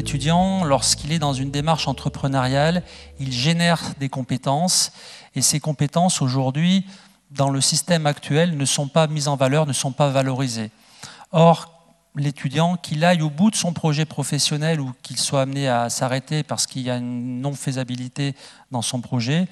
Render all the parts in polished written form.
étudiant, lorsqu'il est dans une démarche entrepreneuriale, il génère des compétences et ces compétences aujourd'hui, dans le système actuel, ne sont pas mises en valeur, ne sont pas valorisées. Or, l'étudiant, qu'il aille au bout de son projet professionnel ou qu'il soit amené à s'arrêter parce qu'il y a une non-faisabilité dans son projet,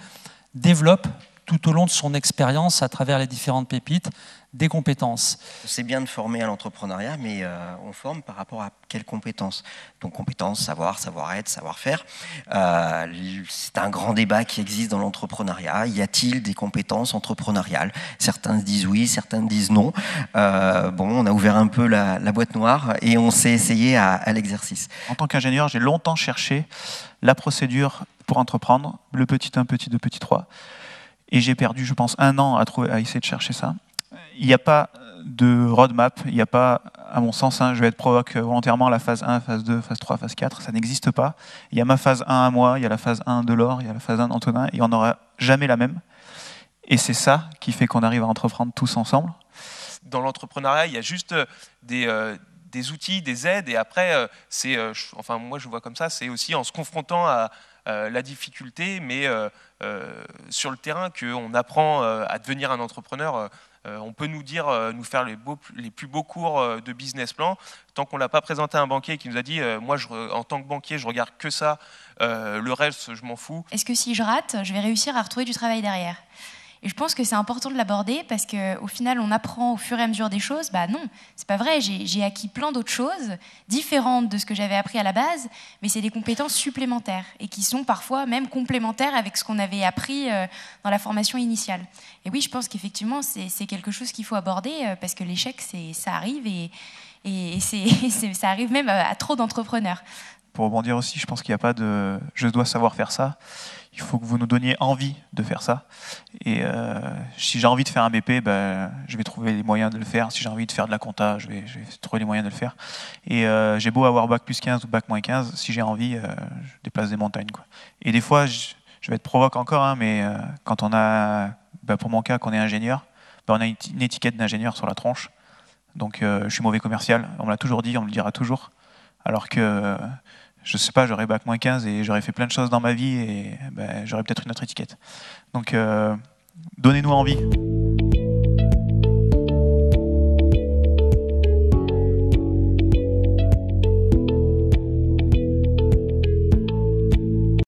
développe tout au long de son expérience, à travers les différentes pépites, des compétences. C'est bien de former à l'entrepreneuriat, mais on forme par rapport à quelles compétences? Donc compétences, savoir, savoir-être, savoir-faire. C'est un grand débat qui existe dans l'entrepreneuriat. Y a-t-il des compétences entrepreneuriales? Certains disent oui, certains disent non. On a ouvert un peu la boîte noire et on s'est essayé à l'exercice. En tant qu'ingénieur, j'ai longtemps cherché la procédure pour entreprendre, le petit 1, petit 2, petit 3. Et j'ai perdu, je pense, 1 an à essayer de chercher ça. Il n'y a pas de roadmap, il n'y a pas, à mon sens, je vais être provoque volontairement, la phase 1, phase 2, phase 3, phase 4, ça n'existe pas. Il y a ma phase 1 à moi, il y a la phase 1 de Laure, il y a la phase 1 d'Antonin, et on n'aura jamais la même. Et c'est ça qui fait qu'on arrive à entreprendre tous ensemble. Dans l'entrepreneuriat, il y a juste des outils, des aides, et après, moi je vois comme ça, c'est aussi en se confrontant à la difficulté, mais sur le terrain qu'on apprend à devenir un entrepreneur. On peut nous faire les plus beaux cours de business plan. Tant qu'on ne l'a pas présenté à un banquier qui nous a dit moi, en tant que banquier, je regarde que ça, le reste, je m'en fous. Est-ce que si je rate, je vais réussir à retrouver du travail derrière ? Et je pense que c'est important de l'aborder parce qu'au final, on apprend au fur et à mesure des choses. Bah non, c'est pas vrai. J'ai acquis plein d'autres choses différentes de ce que j'avais appris à la base, mais c'est des compétences supplémentaires et qui sont parfois même complémentaires avec ce qu'on avait appris dans la formation initiale. Et oui, je pense qu'effectivement, c'est quelque chose qu'il faut aborder parce que l'échec, ça arrive et ça arrive même à trop d'entrepreneurs. Pour rebondir aussi, je pense qu'il n'y a pas de « je dois savoir faire ça ». Il faut que vous nous donniez envie de faire ça. Et si j'ai envie de faire un BP, je vais trouver les moyens de le faire. Si j'ai envie de faire de la compta, je vais trouver les moyens de le faire. Et j'ai beau avoir bac plus 15 ou bac moins 15, si j'ai envie, je déplace des montagnes, quoi. Et des fois, je vais être provoque encore, mais quand on a, pour mon cas, qu'on est ingénieur, on a une étiquette d'ingénieur sur la tronche. Donc je suis mauvais commercial. On me l'a toujours dit, on me le dira toujours. Alors que... je sais pas, j'aurais bac moins 15 et j'aurais fait plein de choses dans ma vie et j'aurais peut-être une autre étiquette. Donc, donnez-nous envie.